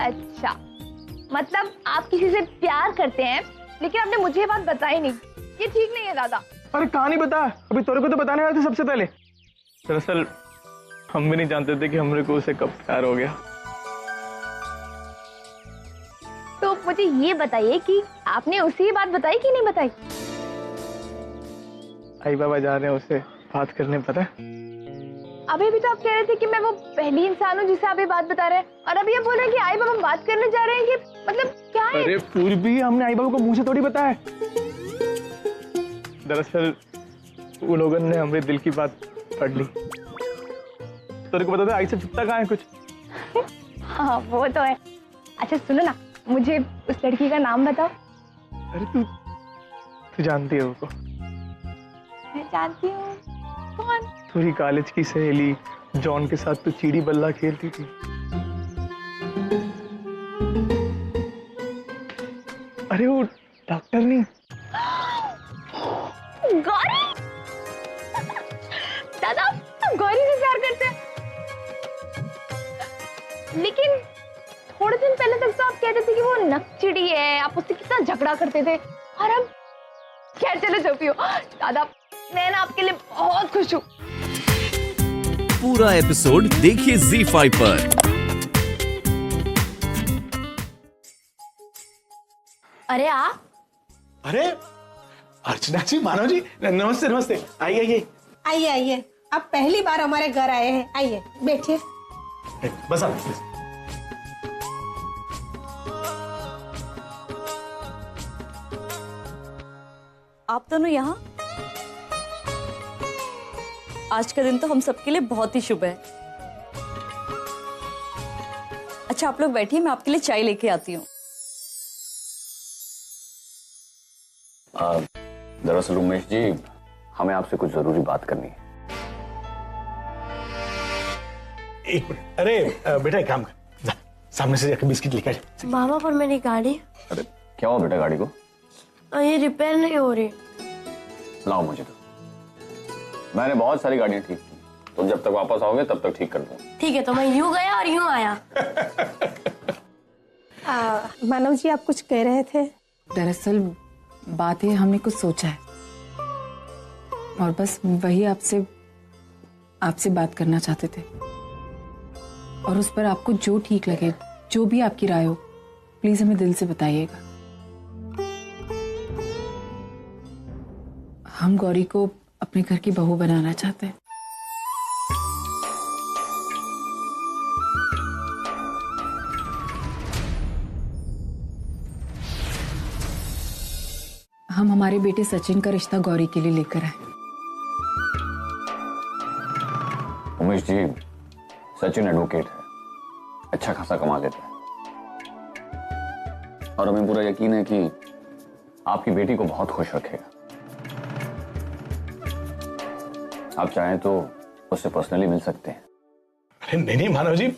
अच्छा, मतलब आप किसी से प्यार करते हैं लेकिन आपने मुझे ये बात बताई नहीं। ये ठीक नहीं है दादा। अरे कहानी बता, अभी तेरे को तो बताने आए थे सबसे पहले। दरअसल हम भी नहीं जानते थे कि हमरे को उसे कब प्यार हो गया। तो मुझे ये बताइए कि आपने उसे ये बात बताई कि नहीं बताई? आई बाबा जा रहे हैं उसे बात करने, पता है? अभी भी तो आप कह रहे थे कि मैं वो पहली इंसान हूँ जिसे आप ये बात बता रहे हैं, और अभी ये बोल रहे हैं कि आई बाबा बात करने जा रहे हैं। कि मतलब क्या है? अरे पूर्वी, हमने आई बाबा को मुंह से थोड़ी बताया। दरअसल उन लोगों ने हमारे दिल की बात पढ़ ली। तेरे को पता था आई से छुपता कहाँ है कुछ? हाँ वो तो है। अच्छा सुनो ना, मुझे उस लड़की का नाम बताओ। अरे तू जानती है उसको? मैं जानती हूँ। कौन? तुम्हारी कॉलेज की सहेली जॉन के साथ तू चिड़ी बल्ला खेलती थी। अरे वो डॉक्टर नहीं, गौरी। दादा आप गौरी से प्यार करते हैं, लेकिन थोड़े दिन पहले तक तो आप कहते थे कि वो नकचिड़ी है, आप उससे कितना झगड़ा करते थे। और अब खैर चलो जो भी हो दादा, मैं ना आपके लिए बहुत खुश हूँ। पूरा एपिसोड देखिए ZEE5 पर। अरे आप? अरे अर्चना जी, मानव जी, नमस्ते नमस्ते। आइए आइए आइए आइए, आप पहली बार हमारे घर आए हैं। आइए बैठिए। बस आप दोनों यहाँ? आज का दिन तो हम सबके लिए बहुत ही शुभ है। अच्छा आप लोग बैठिए, मैं आपके लिए चाय लेके आती हूँ। दरअसल उमेश जी, हमें आपसे कुछ जरूरी बात करनी है। एक मिनट। अरे बेटा एक काम कर, जा, सामने से जाकर बिस्किट लेकर जा। मामा पर मेरी गाड़ी, अरे क्या हुआ बेटा गाड़ी को? ये रिपेयर नहीं हो रही। लाओ मुझे तो। मैंने बहुत सारी गाड़ियां ठीक की, तुम जब तक वापस आओगे तब तक ठीक कर दूंगा। ठीक है, तो मैं यूं गया और यूं आया। मानव जी आप कुछ कह रहे थे? दरअसल बात है, हमने कुछ सोचा है और बस वही आपसे बात करना चाहते थे। और उस पर आपको जो ठीक लगे, जो भी आपकी राय हो, प्लीज हमें दिल से बताइएगा। हम गौरी को अपने घर की बहू बनाना चाहते हैं। हम हमारे बेटे सचिन का रिश्ता गौरी के लिए लेकर आए। उमेश जी, सचिन एडवोकेट है, अच्छा खासा कमा लेता है और हमें पूरा यकीन है कि आपकी बेटी को बहुत खुश रखेगा। आप चाहें तो उससे पर्सनली मिल सकते हैं। अरे नहीं नहीं मानव जी,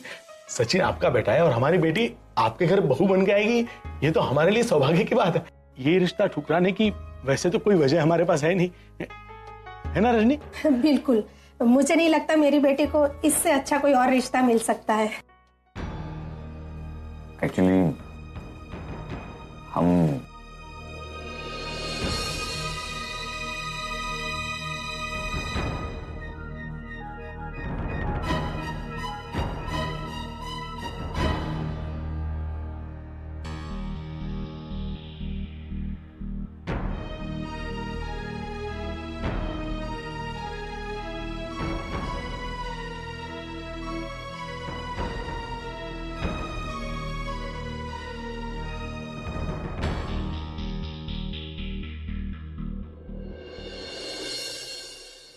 सचिन आपका बेटा है और हमारी बेटी आपके घर बहू बन के आएगी, ये तो हमारे लिए सौभाग्य की बात है। ये रिश्ता ठुकराने की वैसे तो कोई वजह हमारे पास है नहीं, है ना रजनी? बिल्कुल, मुझे नहीं लगता मेरी बेटी को इससे अच्छा कोई और रिश्ता मिल सकता है। एक्चुअली हम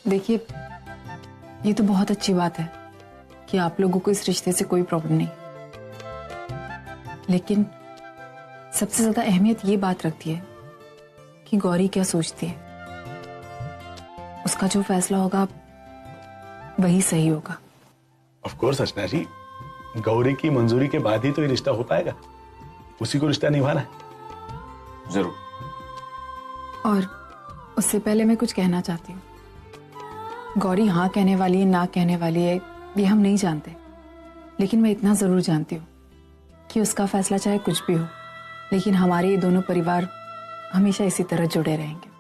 देखिए, ये तो बहुत अच्छी बात है कि आप लोगों को इस रिश्ते से कोई प्रॉब्लम नहीं, लेकिन सबसे ज्यादा अहमियत ये बात रखती है कि गौरी क्या सोचती है। उसका जो फैसला होगा वही सही होगा। ऑफ कोर्स अर्चना जी, गौरी की मंजूरी के बाद ही तो ये रिश्ता हो पाएगा, उसी को रिश्ता निभाना है। जरूर। और उससे पहले मैं कुछ कहना चाहती हूँ। गौरी हाँ कहने वाली है, ना कहने वाली है, ये हम नहीं जानते, लेकिन मैं इतना जरूर जानती हूँ कि उसका फैसला चाहे कुछ भी हो, लेकिन हमारे ये दोनों परिवार हमेशा इसी तरह जुड़े रहेंगे।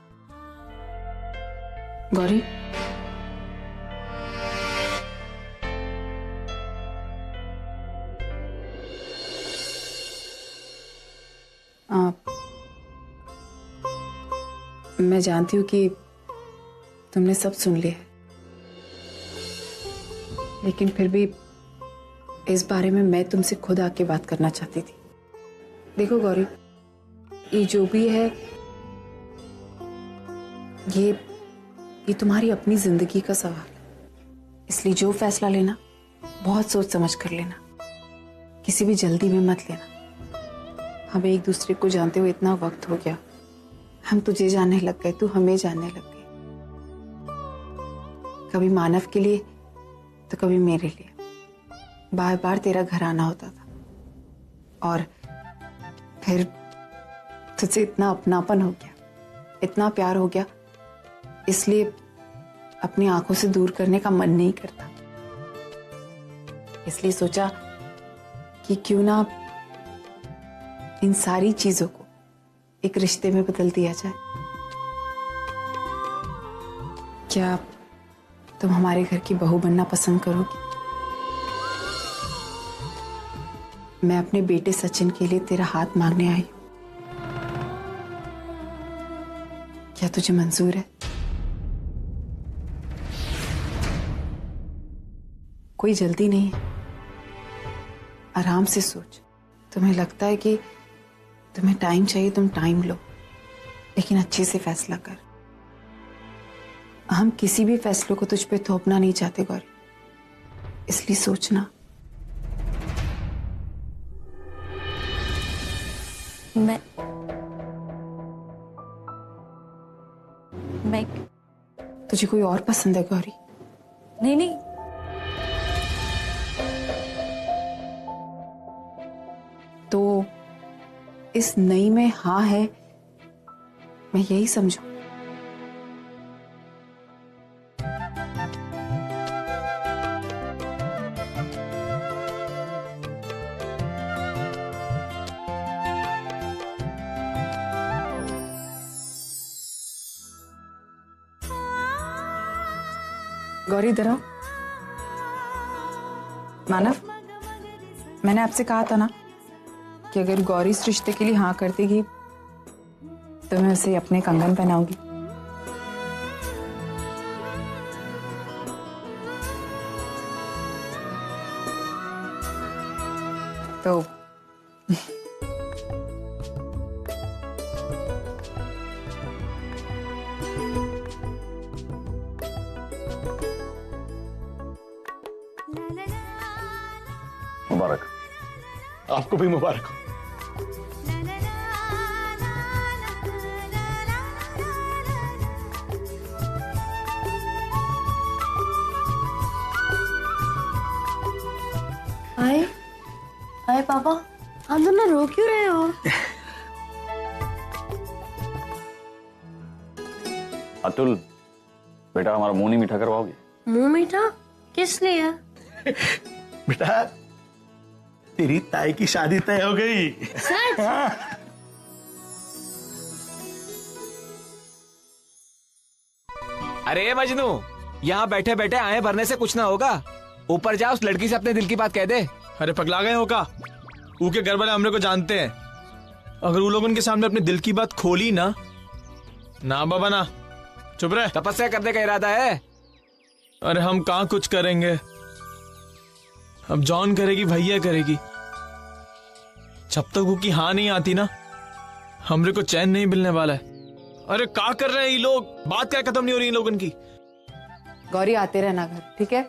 गौरी, मैं जानती हूँ कि तुमने सब सुन लिया है, लेकिन फिर भी इस बारे में मैं तुमसे खुद आके बात करना चाहती थी। देखो गौरी, ये जो भी है ये तुम्हारी अपनी जिंदगी का सवाल है, इसलिए जो फैसला लेना बहुत सोच समझ कर लेना, किसी भी जल्दी में मत लेना। हमें एक दूसरे को जानते हुए इतना वक्त हो गया, हम तुझे जानने लग गए, तू हमें जानने लग गई, कभी मानव के लिए तो कभी मेरे लिए। बार बार तेरा घर आना होता था और फिर तुझसे इतना अपनापन हो गया, इतना प्यार हो गया, इसलिए अपनी आंखों से दूर करने का मन नहीं करता। इसलिए सोचा कि क्यों ना इन सारी चीजों को एक रिश्ते में बदल दिया जाए। क्या तुम हमारे घर की बहू बनना पसंद करोगी? मैं अपने बेटे सचिन के लिए तेरा हाथ मांगने आई हूं, क्या तुझे मंजूर है? कोई जल्दी नहीं है, आराम से सोच। तुम्हें लगता है कि तुम्हें टाइम चाहिए, तुम टाइम लो, लेकिन अच्छे से फैसला कर। हम किसी भी फैसले को तुझ पे थोपना नहीं चाहते गौरी, इसलिए सोचना। मैं तुझे कोई और पसंद है गौरी? नहीं नहीं, तो इस नई में हाँ है, मैं यही समझू। गौरी इधर आओ। मानव, मैंने आपसे कहा था ना कि अगर गौरी इस रिश्ते के लिए हाँ कर देगी तो मैं उसे अपने कंगन पहनाऊंगी। तो मुबारक। आपको भी मुबारक हो। हाय पापा, आप दोनों रो क्यों रहे हो? अतुल, बेटा हमारा मुंह नहीं मीठा करवाओगे? मुंह मीठा किस लिए? बेटा, तेरी ताई की शादी तय हो गई। सच? अरे मजनू, यहाँ बैठे बैठे आए भरने से कुछ ना होगा, ऊपर जा उस लड़की से अपने दिल की बात कह दे। अरे पगला गए हो का? ऊके घर वाले हमरे को जानते हैं, अगर वो लोग उनके सामने अपने दिल की बात खोली ना बाबा ना, चुप रहे। तपस्या करने का इरादा है? अरे हम कहाँ कुछ करेंगे, अब जॉन करेगी, भैया करेगी। जब तक वो की हाँ नहीं आती ना, हमरे को चैन नहीं मिलने वाला है। अरे क्या कर रहे हैं ये लोग, बात क्या खत्म नहीं हो रही इन लोगों की। गौरी आते रहना घर, ठीक है?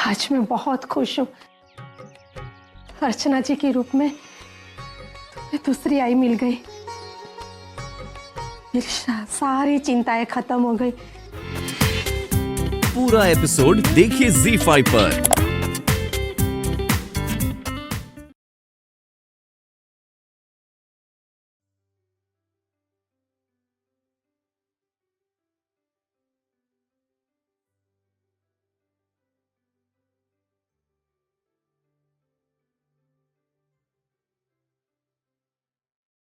आज मैं बहुत खुश हूँ, अर्चना जी के रूप में तुम्हें दूसरी आई मिल गई, मेरी सारी चिंताएं खत्म हो गई। पूरा एपिसोड देखिए ZEE5 पर।